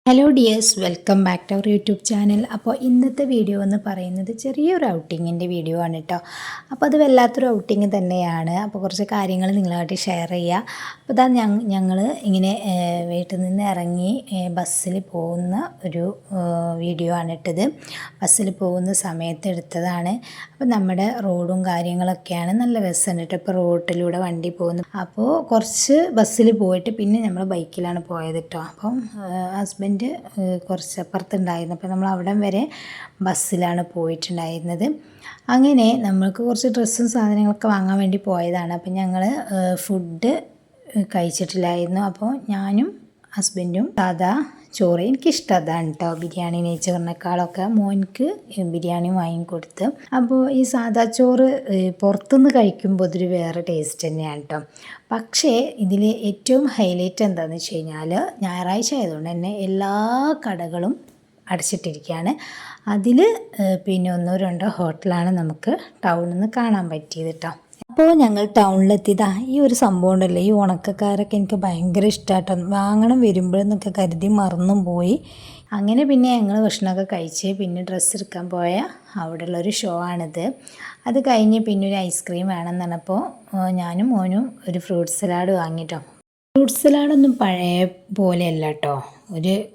Hello dears, welcome back to our YouTube channel. അപ്പോൾ ഇന്നത്തെ video എന്ന് പറയുന്നത് ചെറിയൊരു ഔട്ടിങ്ങിൻ്റെ വീഡിയോ ആണ് കേട്ടോ. അപ്പോൾ അത് വല്ലാത്തൊരു ഔട്ടിങ് തന്നെയാണ്. അപ്പോൾ കുറച്ച് കാര്യങ്ങൾ നിങ്ങളുമായിട്ട് ഷെയർ ചെയ്യുക. അപ്പോൾ ഇതാ ഞങ്ങൾ ഇങ്ങനെ വീട്ടിൽ നിന്ന് ഇറങ്ങി ബസ്സിൽ പോകുന്ന ഒരു വീഡിയോ ആണ് ഇട്ടത്. ബസ്സിൽ പോകുന്ന സമയത്ത് എടുത്തതാണ്. അപ്പോൾ നമ്മുടെ റോഡും കാര്യങ്ങളൊക്കെയാണ്, നല്ല രസമുണ്ട് കേട്ടോ. ഇപ്പോൾ റോഡിലൂടെ വണ്ടി പോകുന്നു. അപ്പോൾ കുറച്ച് ബസ്സിൽ പോയിട്ട് പിന്നെ നമ്മൾ ബൈക്കിലാണ് പോയത് കേട്ടോ. അപ്പം ഹസ്ബൻഡ് കുറച്ച് അപ്പുറത്തുണ്ടായിരുന്നു. അപ്പോൾ നമ്മൾ അവിടം വരെ ബസ്സിലാണ് പോയിട്ടുണ്ടായിരുന്നത്. അങ്ങനെ നമ്മൾക്ക് കുറച്ച് ഡ്രസ്സും സാധനങ്ങളൊക്കെ വാങ്ങാൻ വേണ്ടി പോയതാണ്. അപ്പം ഞങ്ങൾ ഫുഡ് കഴിച്ചിട്ടില്ലായിരുന്നു. അപ്പോൾ ഞാനും ഹസ്ബൻഡും സാധാ ചോറ്, എനിക്കിഷ്ടം അതാണ് കേട്ടോ, ബിരിയാണി നെയ്ച്ചോറിനേക്കാളൊക്കെ. മോനിക്ക് ബിരിയാണി വാങ്ങിക്കൊടുത്ത്. അപ്പോൾ ഈ സാധാ ചോറ് പുറത്തുനിന്ന് കഴിക്കുമ്പോൾ അതൊരു വേറെ ടേസ്റ്റ് തന്നെയാണ് കേട്ടോ. പക്ഷേ ഇതിൽ ഏറ്റവും ഹൈലൈറ്റ് എന്താണെന്ന് വെച്ച് കഴിഞ്ഞാൽ, ഞായറാഴ്ച ആയതുകൊണ്ട് തന്നെ എല്ലാ കടകളും അടച്ചിട്ടിരിക്കുകയാണ്. അതിൽ പിന്നെ ഒന്നോ രണ്ടോ ഹോട്ടലാണ് നമുക്ക് ടൗണിൽ നിന്ന് കാണാൻ പറ്റിയത് കേട്ടോ. അപ്പോൾ ഞങ്ങൾ ടൗണിലെത്തിയതാ. ഈ ഒരു സംഭവം ഉണ്ടല്ലോ, ഈ ഉണക്കക്കാരൊക്കെ എനിക്ക് ഭയങ്കര ഇഷ്ടമാട്ടോ. വാങ്ങണം വരുമ്പോഴെന്നൊക്കെ കരുതി മറന്നും പോയി. അങ്ങനെ പിന്നെ ഞങ്ങൾ ഭക്ഷണമൊക്കെ കഴിച്ച് പിന്നെ ഡ്രസ്സ് എടുക്കാൻ പോയ അവിടെയുള്ളൊരു ഷോ ആണിത്. അത് കഴിഞ്ഞ് പിന്നെ ഒരു ഐസ്ക്രീം വേണമെന്ന് പറഞ്ഞപ്പോൾ ഞാനും മോനും ഒരു ഫ്രൂട്ട് സലാഡ് വാങ്ങിട്ടോ. ഫ്രൂട്ട് സലാഡൊന്നും പഴയ പോലെയല്ല കേട്ടോ,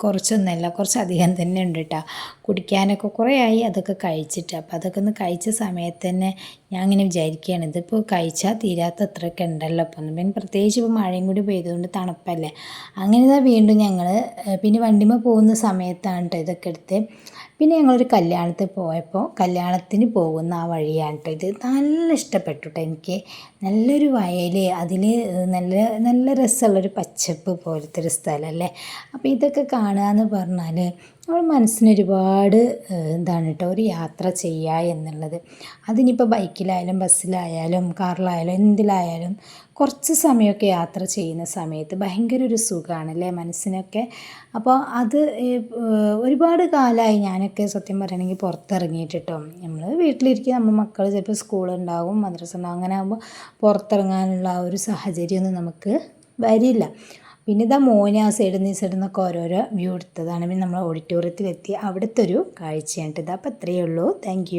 കുറച്ചൊന്നുമല്ല, കുറച്ചധികം തന്നെ ഉണ്ട് കേട്ടോ. കുടിക്കാനൊക്കെ കുറേ ആയി അതൊക്കെ കഴിച്ചിട്ട്. അപ്പോൾ അതൊക്കെ ഒന്ന് കഴിച്ച സമയത്ത് തന്നെ ഞാൻ ഇങ്ങനെ വിചാരിക്കുകയാണ്, ഇതിപ്പോൾ കഴിച്ചാൽ തീരാത്ത അത്രയൊക്കെ ഉണ്ടല്ലോ. അപ്പം പിന്നെ പ്രത്യേകിച്ച് ഇപ്പോൾ മഴയും കൂടി പെയ്തുകൊണ്ട് തണുപ്പല്ലേ. അങ്ങനെ വീണ്ടും ഞങ്ങൾ പിന്നെ വണ്ടിമേ പോകുന്ന സമയത്താണ് കേട്ടോ ഇതൊക്കെ എടുത്ത്. പിന്നെ ഞങ്ങളൊരു കല്യാണത്തിൽ പോയപ്പോൾ കല്യാണത്തിന് പോകുന്ന ആ വഴിയാണ് കേട്ടോ ഇത്. നല്ല ഇഷ്ടപ്പെട്ടു കേട്ടോ എനിക്ക്. നല്ലൊരു വയൽ, അതിൽ നല്ല നല്ല രസമുള്ളൊരു പച്ചപ്പ് പോലത്തെ ഒരു സ്ഥലമല്ലേ. അപ്പോൾ ഇതൊക്കെ കാണുക എന്ന് പറഞ്ഞാൽ നമ്മൾ മനസ്സിനൊരുപാട് എന്താണ് കേട്ടോ, ഒരു യാത്ര ചെയ്യുക എന്നുള്ളത്. അതിനിപ്പോൾ ബൈക്കിലായാലും ബസ്സിലായാലും കാറിലായാലും എന്തിലായാലും കുറച്ച് സമയമൊക്കെ യാത്ര ചെയ്യുന്ന സമയത്ത് ഭയങ്കര ഒരു സുഖമാണല്ലേ മനസ്സിനൊക്കെ. അപ്പോൾ അത് ഒരുപാട് കാലമായി ഞാനൊക്കെ സത്യം പറയണമെങ്കിൽ പുറത്തിറങ്ങിയിട്ട് കേട്ടോ. നമ്മൾ വീട്ടിലിരിക്കുക, നമ്മൾ മക്കൾ ചിലപ്പോൾ സ്കൂളുണ്ടാവും, മദ്രസ ഉണ്ടാവും, അങ്ങനെ ആകുമ്പോൾ പുറത്തിറങ്ങാനുള്ള ആ ഒരു സാഹചര്യമൊന്നും നമുക്ക് വരില്ല. പിന്നെ ഇതാ മോന് ആ സൈഡിൽ നിന്ന് ഈ സൈഡിൽ നിന്നൊക്കെ ഓരോരോ വ്യൂ എടുത്തതാണ്. പിന്നെ നമ്മൾ ഓഡിറ്റോറിയത്തിലെത്തി അവിടുത്തെ ഒരു കാഴ്ചയാണ് ഇതാ. അപ്പോൾ അത്രയേ ഉള്ളൂ. താങ്ക്